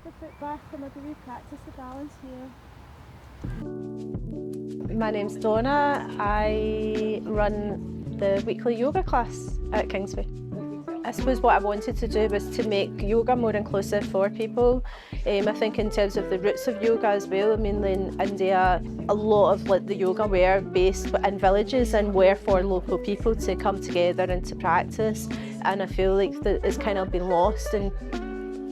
take a foot back and maybe we practice the balance here. My name's Donna. I run the weekly yoga class at Kingsway. I suppose what I wanted to do was to make yoga more inclusive for people. I think in terms of the roots of yoga as well, I mean in India, a lot of the yoga were based in villages and were for local people to come together and to practice. And I feel like that it's kind of been lost, and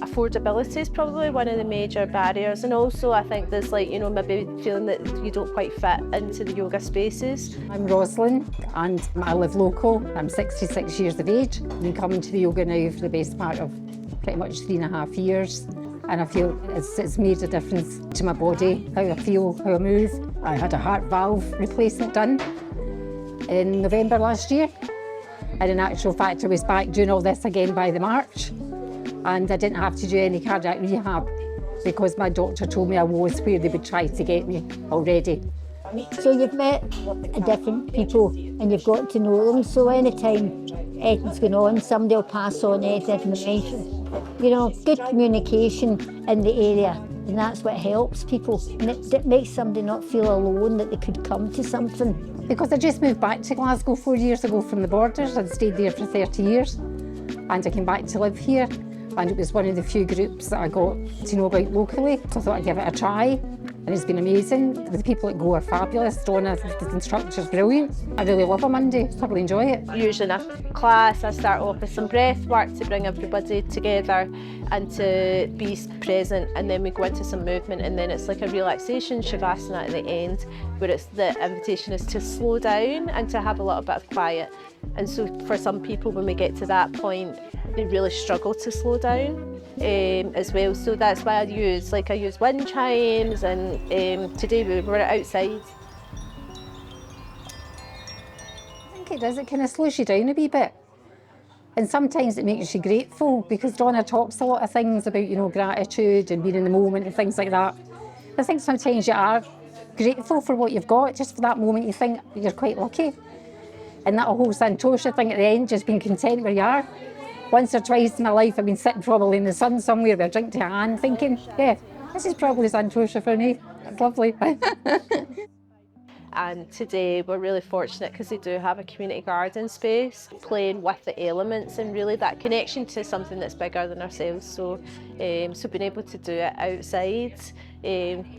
affordability is probably one of the major barriers, and also I think there's maybe feeling that you don't quite fit into the yoga spaces. I'm Rosalind and I live local. I'm 66 years of age. I've been coming to the yoga now for the best part of pretty much 3.5 years, and I feel it's made a difference to my body, how I feel, how I move. I had a heart valve replacement done in November last year, and in actual fact I was back doing all this again by the March. And I didn't have to do any cardiac rehab because my doctor told me I was where they would try to get me already. So you've met different people and you've got to know them, so anytime anything's going on, somebody will pass on anything information. You know, good communication in the area, and that's what helps people. And it makes somebody not feel alone, that they could come to something. Because I just moved back to Glasgow 4 years ago from the borders. I'd stayed there for 30 years and I came back to live here. And it was one of the few groups that I got to know about locally, so I thought I'd give it a try. And it's been amazing. The people that go are fabulous. Donna, the instructor's brilliant. I really love a Monday, thoroughly enjoy it. Usually in a class I start off with some breath work to bring everybody together and to be present, and then we go into some movement, and then it's like a relaxation shavasana at the end, where the invitation is to slow down and to have a little bit of quiet. And so for some people, when we get to that point, they really struggle to slow down as well. So that's why I use wind chimes, and today we were outside. I think it does, it kind of slows you down a wee bit. And sometimes it makes you grateful, because Donna talks a lot of things about, gratitude and being in the moment and things like that. I think sometimes you are grateful for what you've got, just for that moment you think you're quite lucky. And that whole santosha thing at the end, just being content where you are. Once or twice in my life, I've been sitting probably in the sun somewhere with a drink to hand, thinking, yeah, this is probably santosha for me. It's lovely. And today we're really fortunate because they do have a community garden space, playing with the elements and really that connection to something that's bigger than ourselves. So being able to do it outside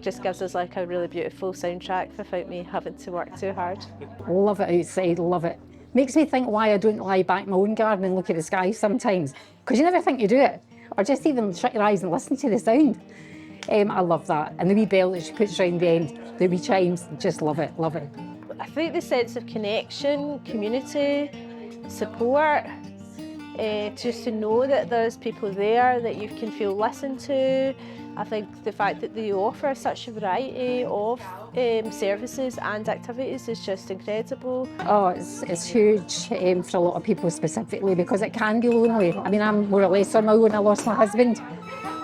just gives us a really beautiful soundtrack without me having to work too hard. Love it outside, love it. Makes me think why I don't lie back in my own garden and look at the sky sometimes, because you never think you do it, or just even shut your eyes and listen to the sound. I love that. And the wee bell that she puts around the end, the wee chimes, just love it, love it. I think the sense of connection, community, support, just to know that there's people there that you can feel listened to. I think the fact that they offer such a variety of services and activities is just incredible. Oh, it's huge for a lot of people specifically, because it can be lonely. I mean, I'm more or less on my own. I lost my husband.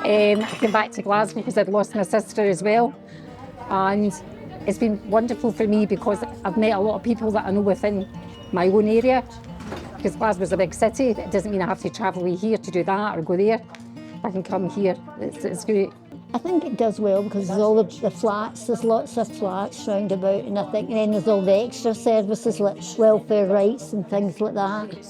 I came back to Glasgow because I'd lost my sister as well. And it's been wonderful for me because I've met a lot of people that I know within my own area. Because Glasgow's a big city, it doesn't mean I have to travel here to do that or go there. I can come here, it's great. I think it does well because there's all the flats, there's lots of flats round about, and then there's all the extra services like welfare rights and things like that,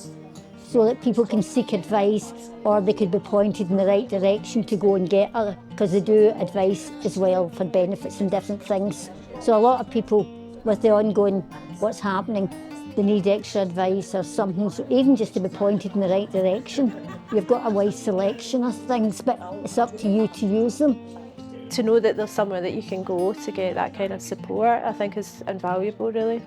so that people can seek advice, or they could be pointed in the right direction to go and get other, because they do advice as well for benefits and different things. So a lot of people with the ongoing what's happening, they need extra advice or something, so even just to be pointed in the right direction. You've got a wide selection of things, but it's up to you to use them. To know that there's somewhere that you can go to get that kind of support, I think is invaluable, really.